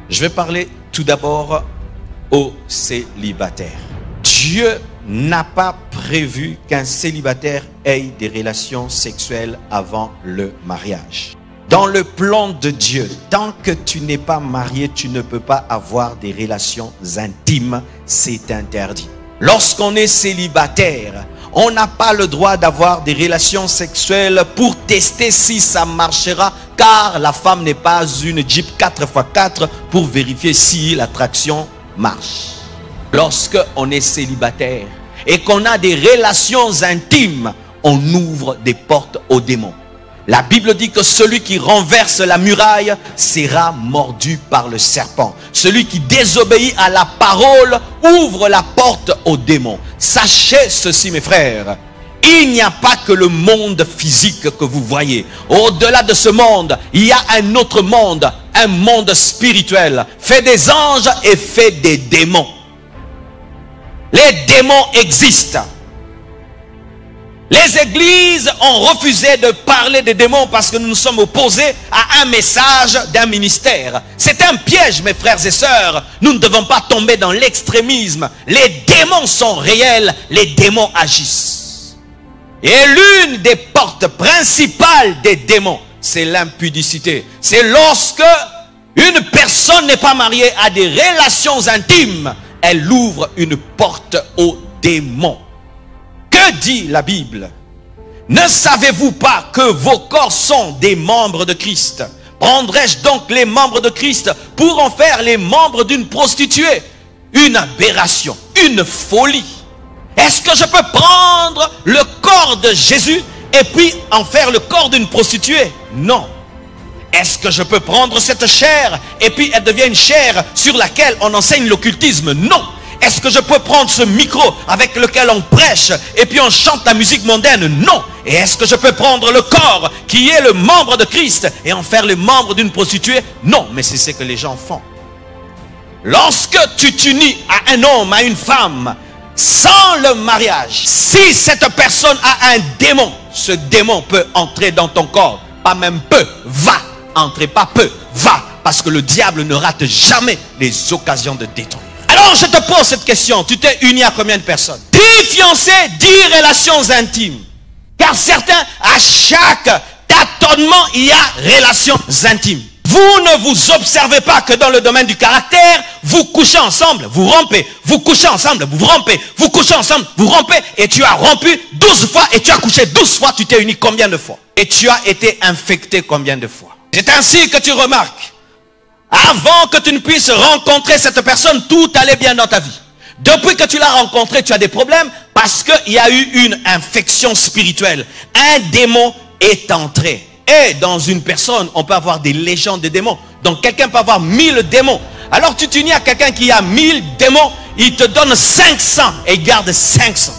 Je vais parler tout d'abord aux célibataires. Dieu n'a pas prévu qu'un célibataire ait des relations sexuelles avant le mariage. Dans le plan de Dieu, tant que tu n'es pas marié, tu ne peux pas avoir des relations intimes, c'est interdit. Lorsqu'on est célibataire, on n'a pas le droit d'avoir des relations sexuelles pour tester si ça marchera, car la femme n'est pas une Jeep 4x4 pour vérifier si l'attraction marche. Lorsqu'on est célibataire et qu'on a des relations intimes, on ouvre des portes aux démons. La Bible dit que celui qui renverse la muraille sera mordu par le serpent. Celui qui désobéit à la parole ouvre la porte aux démons. Sachez ceci, mes frères. Il n'y a pas que le monde physique que vous voyez. Au-delà de ce monde, il y a un autre monde, un monde spirituel, fait des anges et fait des démons. Les démons existent. Les églises ont refusé de parler des démons parce que nous nous sommes opposés à un message d'un ministère. C'est un piège, mes frères et sœurs. Nous ne devons pas tomber dans l'extrémisme. Les démons sont réels, les démons agissent. Et l'une des portes principales des démons, c'est l'impudicité. C'est lorsque une personne n'est pas mariée à des relations intimes, elle ouvre une porte aux démons. Que dit la Bible? Ne savez-vous pas que vos corps sont des membres de Christ? Prendrais-je donc les membres de Christ pour en faire les membres d'une prostituée? Une aberration, une folie. Est-ce que je peux prendre le corps de Jésus et puis en faire le corps d'une prostituée? Non. Est-ce que je peux prendre cette chair et puis elle devient une chair sur laquelle on enseigne l'occultisme? Non. Est-ce que je peux prendre ce micro avec lequel on prêche et puis on chante la musique mondaine? Non. Et est-ce que je peux prendre le corps qui est le membre de Christ et en faire le membre d'une prostituée? Non, mais c'est ce que les gens font. Lorsque tu t'unis à un homme, à une femme, sans le mariage, si cette personne a un démon, ce démon peut entrer dans ton corps. Pas même peu, va. Entrez pas peu, va. Parce que le diable ne rate jamais les occasions de détruire. Alors je te pose cette question, tu t'es uni à combien de personnes? 10 fiancés, 10 relations intimes. Car certains, à chaque tâtonnement, il y a relations intimes. Vous ne vous observez pas que dans le domaine du caractère, vous couchez ensemble, vous rompez. Vous couchez ensemble, vous rompez. Vous couchez ensemble, vous rompez. Et tu as rompu 12 fois et tu as couché 12 fois. Tu t'es uni combien de fois? Et tu as été infecté combien de fois? C'est ainsi que tu remarques. Avant que tu ne puisses rencontrer cette personne, tout allait bien dans ta vie. Depuis que tu l'as rencontré, tu as des problèmes parce qu'il y a eu une infection spirituelle. Un démon est entré. Et dans une personne, on peut avoir des légions de démons. Donc quelqu'un peut avoir 1000 démons. Alors tu t'unis à quelqu'un qui a 1000 démons, il te donne 500 et il garde 500.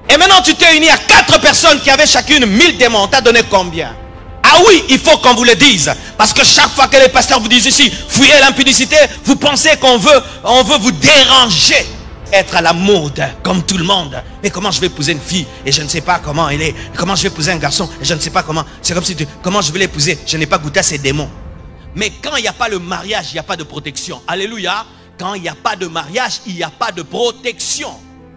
Et maintenant tu t'es uni à 4 personnes qui avaient chacune 1000 démons. On t'a donné combien? Ah oui, il faut qu'on vous le dise. Parce que chaque fois que les pasteurs vous disent ici, fuyez l'impudicité, vous pensez qu'on veut vous déranger. Être à la mode, comme tout le monde. Mais comment je vais épouser une fille et je ne sais pas comment elle est? Comment je vais épouser un garçon et je ne sais pas comment? C'est comme si comment je vais l'épouser? Je n'ai pas goûté à ces démons. Mais quand il n'y a pas le mariage, il n'y a pas de protection. Alléluia. Quand il n'y a pas de mariage, il n'y a pas de protection.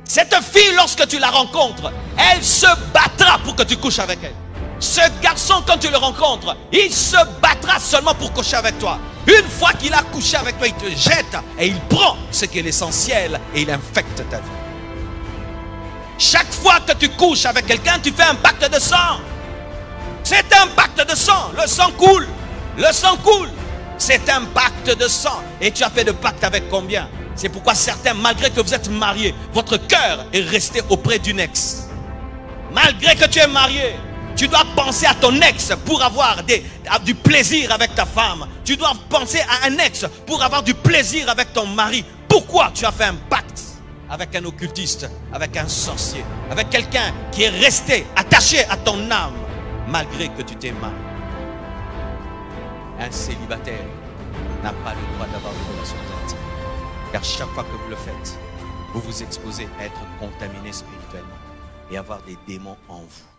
Cette fille, lorsque tu la rencontres, elle se battra pour que tu couches avec elle. Ce garçon, quand tu le rencontres, il se battra seulement pour coucher avec toi. Une fois qu'il a couché avec toi, il te jette et il prend ce qui est l'essentiel et il infecte ta vie. Chaque fois que tu couches avec quelqu'un, tu fais un pacte de sang. C'est un pacte de sang. Le sang coule. Le sang coule. C'est un pacte de sang. Et tu as fait de pacte avec combien? C'est pourquoi certains, malgré que vous êtes mariés, votre cœur est resté auprès d'une ex. Malgré que tu es marié, tu dois penser à ton ex pour avoir du plaisir avec ta femme. Tu dois penser à un ex pour avoir du plaisir avec ton mari. Pourquoi tu as fait un pacte avec un occultiste, avec un sorcier, avec quelqu'un qui est resté attaché à ton âme, malgré que tu t'es marié? Un célibataire n'a pas le droit d'avoir une relation intime. Car chaque fois que vous le faites, vous vous exposez à être contaminé spirituellement et avoir des démons en vous.